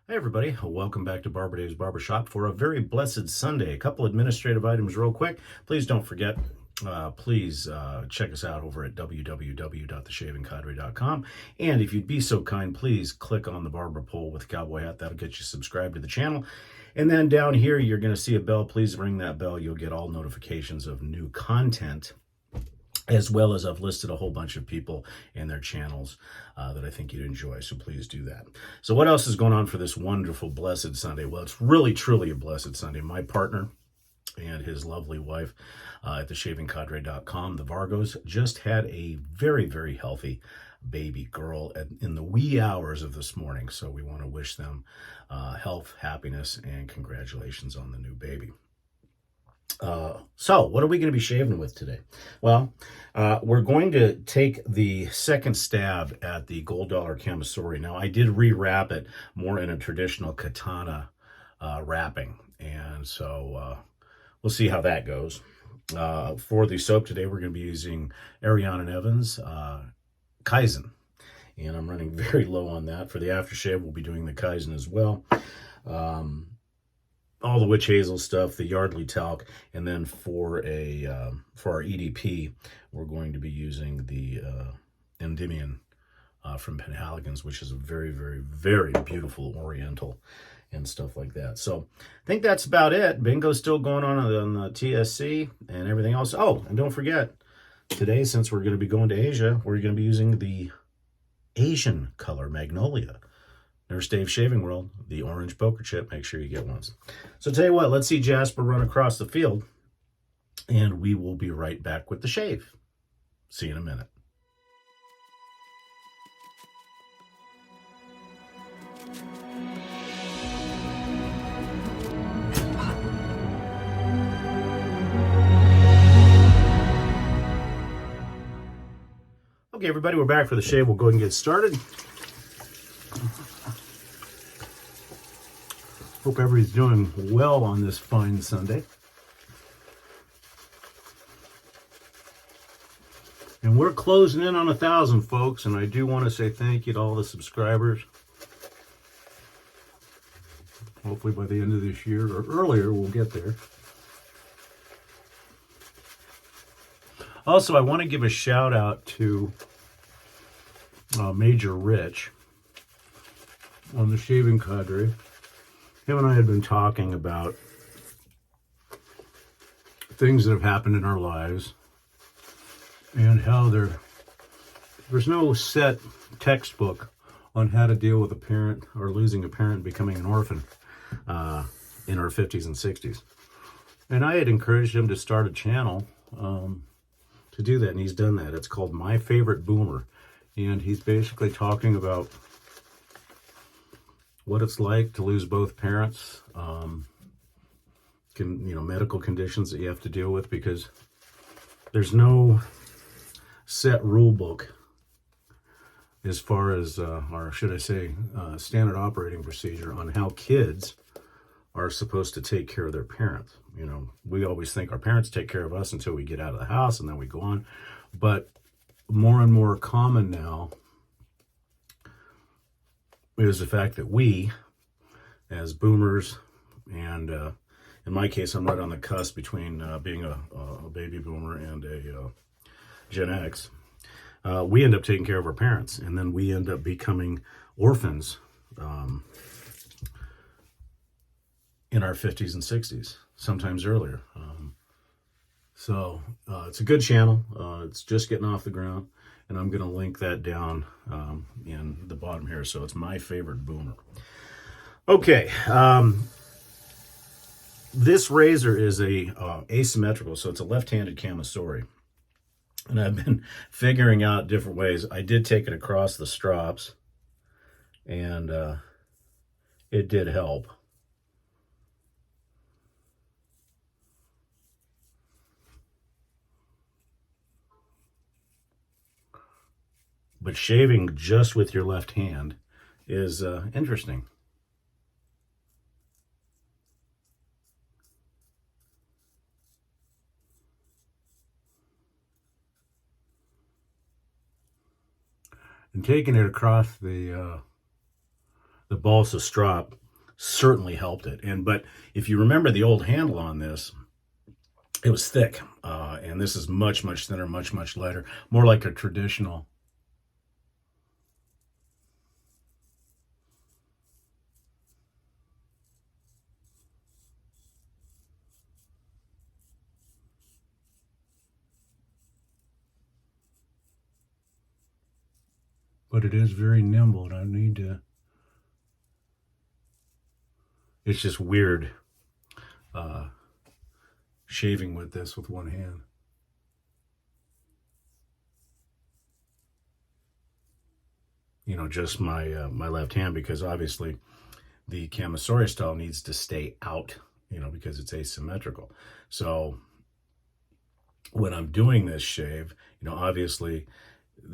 Hi, everybody. Welcome back to Barber Dave's Barbershop for a very blessed Sunday. A couple administrative items, real quick. Please don't forget, please check us out over at www.theshavingcadre.com. And if you'd be so kind, please click on the barber pole with the cowboy hat. That'll get you subscribed to the channel. And then down here, you're going to see a bell. Please ring that bell. You'll get all notifications of new content, as well as I've listed a whole bunch of people and their channels that I think you'd enjoy. So please do that. So what else is going on for this wonderful, blessed Sunday? Well, it's really, truly a blessed Sunday. My partner and his lovely wife at theshavingcadre.com, the Vargos, just had a very, very healthy baby girl in the wee hours of this morning. So we want to wish them health, happiness, and congratulations on the new baby. So what are we going to be shaving with today? Well, we're going to take the second stab at the gold dollar Kamisori. Now, I did rewrap it more in a traditional katana wrapping, and so we'll see how that goes. For the soap today, we're going to be using Ariana Evans Kaizen, and I'm running very low on that. For the aftershave, we'll be doing the Kaizen as well. All the witch hazel stuff, the Yardley talc, and then for our EDP, we're going to be using the Endymion from Penhaligon's, which is a very, very, very beautiful Oriental and stuff like that. So I think that's about it. Bingo's still going on the TSC and everything else. Oh, and don't forget, today, since we're going to be going to Asia, we're going to be using the Asian color Magnolia. Nurse Dave Shaving World, the orange poker chip. Make sure you get one. So tell you what, let's see Jasper run across the field, and we will be right back with the shave. See you in a minute. Okay, everybody, we're back for the shave. We'll go ahead and get started. Hope everybody's doing well on this fine Sunday. And we're closing in on 1,000, folks, and I do want to say thank you to all the subscribers. Hopefully by the end of this year or earlier, we'll get there. Also, I want to give a shout out to Major Rich on the Shaving Cadre. Him and I had been talking about things that have happened in our lives and how there's no set textbook on how to deal with a parent or losing a parent, becoming an orphan in our 50s and 60s. And I had encouraged him to start a channel to do that, and he's done that. It's called My Favorite Boomer, and he's basically talking about what it's like to lose both parents, medical conditions that you have to deal with, because there's no set rule book as far as, or should I say, standard operating procedure on how kids are supposed to take care of their parents. You know, we always think our parents take care of us until we get out of the house and then we go on. But more and more common now is the fact that we, as boomers, and in my case, I'm right on the cusp between being a baby boomer and a Gen X, we end up taking care of our parents, and then we end up becoming orphans in our 50s and 60s, sometimes earlier. So it's a good channel. It's just getting off the ground. And I'm going to link that down in the bottom here. So it's My Favorite Boomer. Okay. This razor is asymmetrical, so it's a left-handed Kamisori. And I've been figuring out different ways. I did take it across the strops, and it did help. But shaving just with your left hand is interesting. And taking it across the the balsa strop certainly helped it. But if you remember the old handle on this, it was thick, and this is much, much thinner, much, much lighter, more like a traditional. But it is very nimble, and I need to. It's just weird shaving with this with one hand. You know, just my my left hand, because obviously the Kamisori style needs to stay out, you know, because it's asymmetrical. So when I'm doing this shave, you know, obviously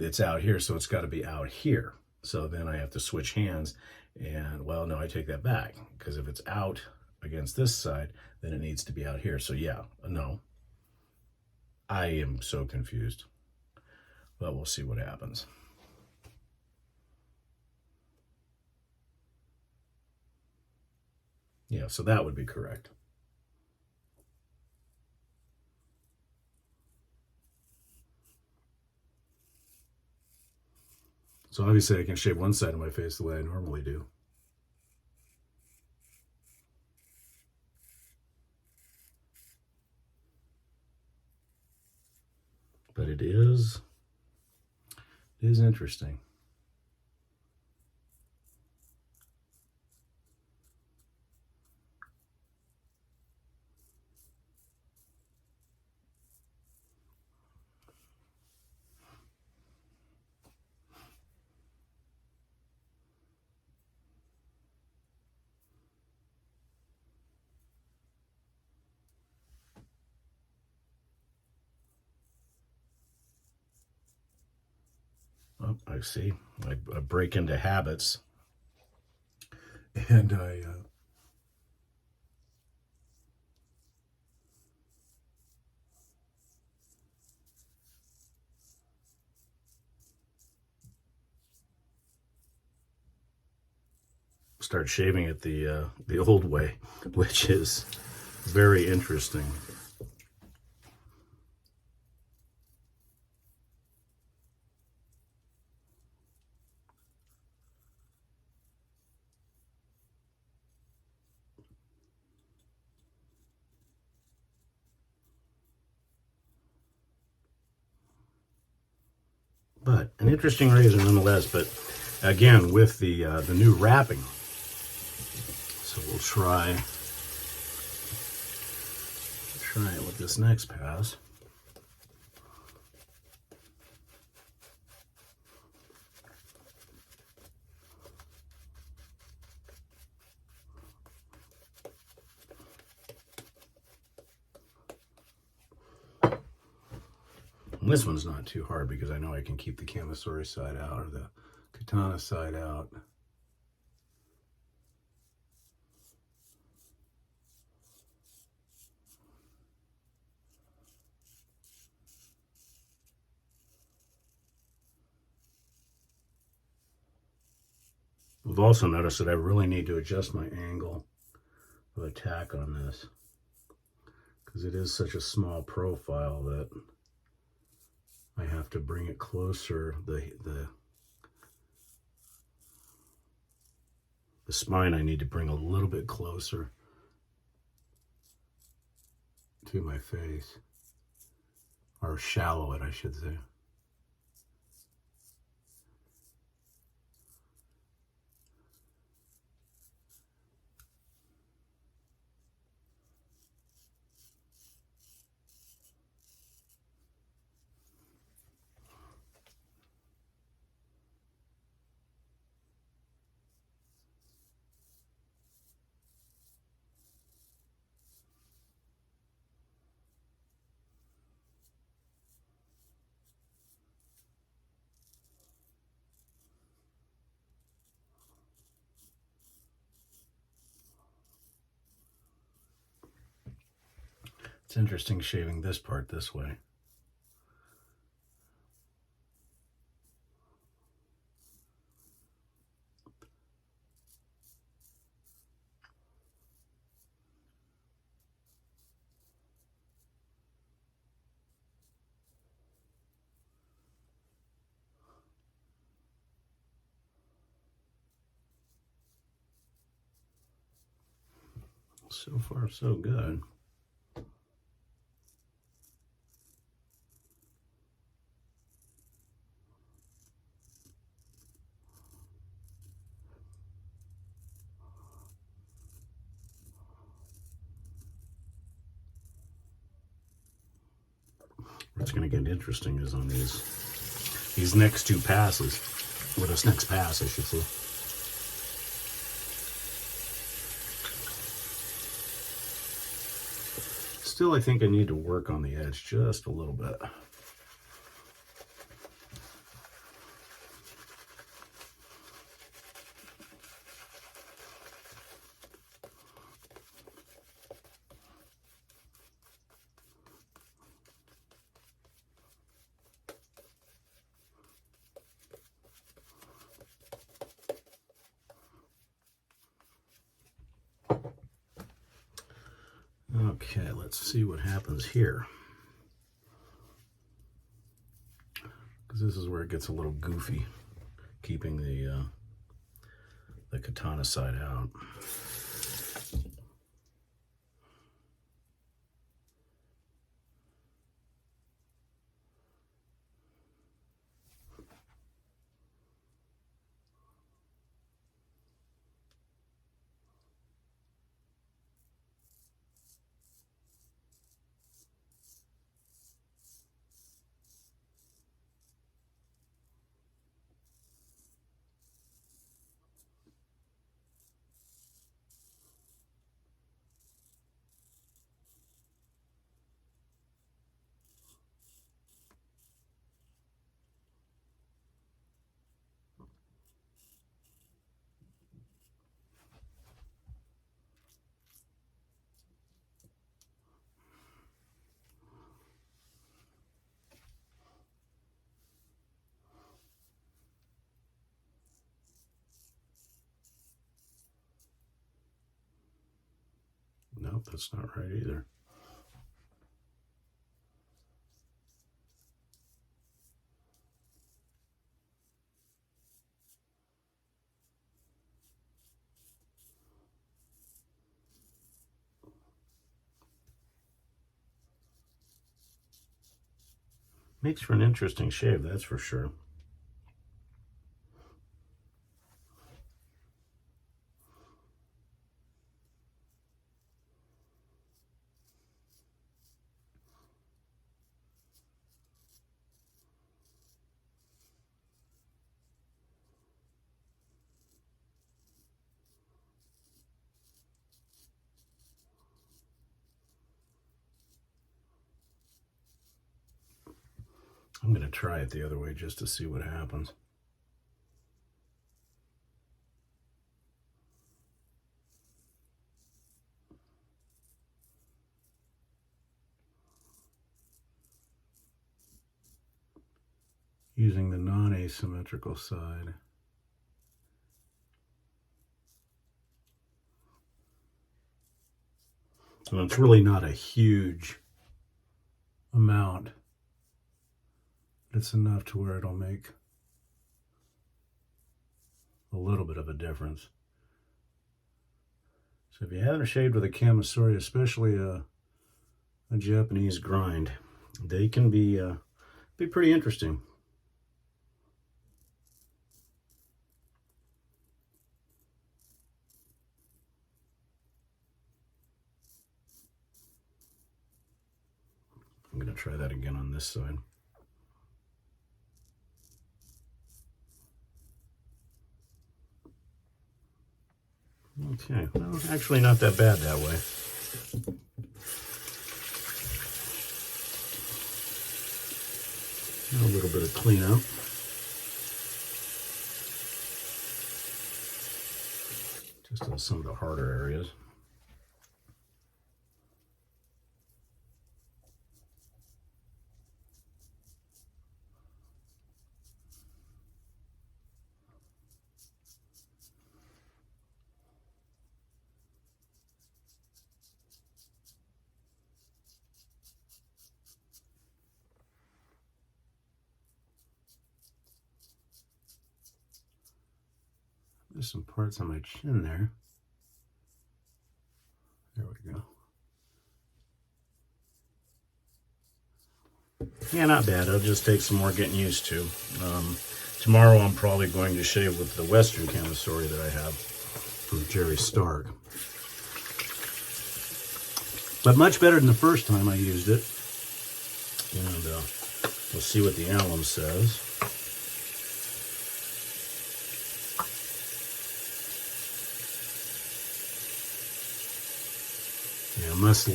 it's out here, so it's got to be out here. So then I have to switch hands, and well, no, I take that back, because if it's out against this side, then it needs to be out here. So yeah, no, I am so confused, but we'll see what happens. Yeah, so that would be correct. So obviously I can shave one side of my face the way I normally do. But it is interesting. Oh, I see. I break into habits, and I start shaving it the old way, which is very interesting. But an interesting razor nonetheless. But again, with the new wrapping, so we'll try it with this next pass. And this one's not too hard, because I know I can keep the Kamisori side out, or the katana side out. I've also noticed that I really need to adjust my angle of attack on this, because it is such a small profile that I have to bring it closer. The spine I need to bring a little bit closer to my face, or shallow it, I should say. It's interesting shaving this part this way. So far, so good. What's going to get interesting is on these next two passes, or this next pass, I should say. Still, I think I need to work on the edge just a little bit. Okay, let's see what happens here. Because this is where it gets a little goofy, keeping the katana side out. Nope, that's not right either. Makes for an interesting shave, that's for sure. I'm going to try it the other way just to see what happens. Using the non-asymmetrical side. So it's really not a huge amount. It's enough to where it'll make a little bit of a difference. So if you haven't shaved with a Kamisori, especially a Japanese grind, they can be pretty interesting. I'm going to try that again on this side. Okay, well, actually not that bad that way. A little bit of cleanup. Just on some of the harder areas. There's some parts on my chin there. There Yeah, not bad. It'll just take some more getting used to. Tomorrow I'm probably going to shave with the Western Kamisori that I have from Jerry Stark. But much better than the first time I used it. And we'll see what the alum says. Yeah, much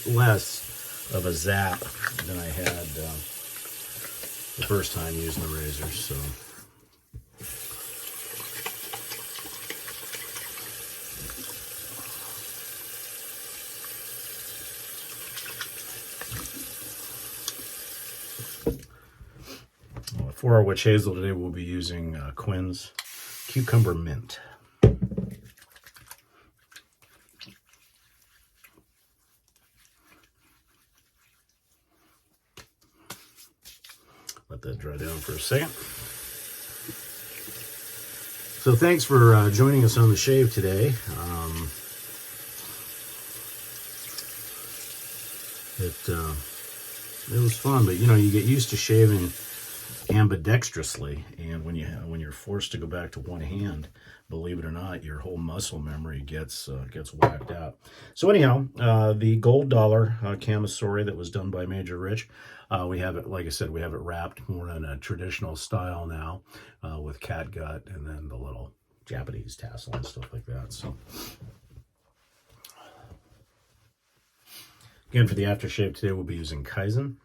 less of a zap than I had the first time using the razor. So. For our witch hazel today, we'll be using Quinn's Cucumber Mint. Let that dry down for a second. So thanks for joining us on the shave today. It was fun, but you know, you get used to shaving ambidextrously, and when you're forced to go back to one hand, believe it or not, your whole muscle memory gets whacked out. So anyhow, the gold dollar Kamisori that was done by Major Rich, we have it, like I said, we have it wrapped more in a traditional style now, with catgut and then the little Japanese tassel and stuff like that. So again, for the aftershave today, we'll be using Kaizen.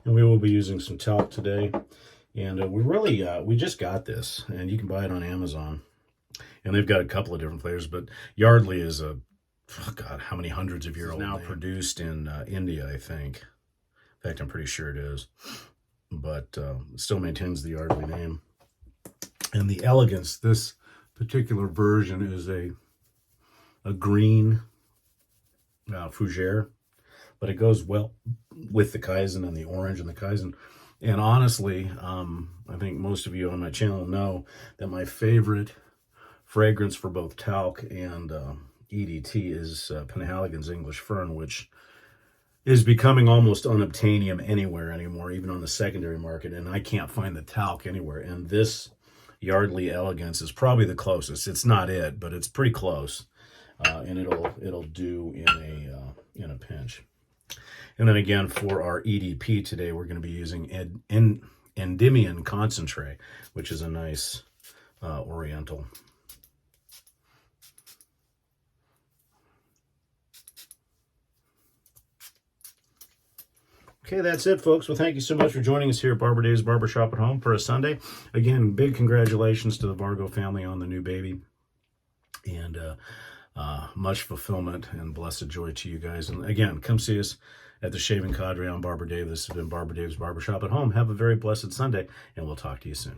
And we will be using some talc today. And we just got this, and you can buy it on Amazon. And they've got a couple of different flavors, but Yardley is a, oh God, how many hundreds of years old now, produced in India, I think. In fact, I'm pretty sure it is. But it still maintains the Yardley name. And the elegance, this particular version is a green fougere. But it goes well with the Kaizen and the orange and the Kaizen. And honestly, I think most of you on my channel know that my favorite fragrance for both talc and EDT is Penhaligon's English Fern, which is becoming almost unobtainium anywhere anymore, even on the secondary market. And I can't find the talc anywhere. And this Yardley Elegance is probably the closest. It's not it, but it's pretty close. And it'll do in a pinch. And then again, for our EDP today, we're going to be using Endymion Concentre, which is a nice oriental. Okay, that's it, folks. Well, thank you so much for joining us here at Barber Dave's Barbershop at Home for a Sunday. Again, big congratulations to the Vargo family on the new baby. And much fulfillment and blessed joy to you guys. And again, come see us at the Shaving Cadre on Barber Dave. This has been Barber Dave's Barbershop at Home. Have a very blessed Sunday, and we'll talk to you soon.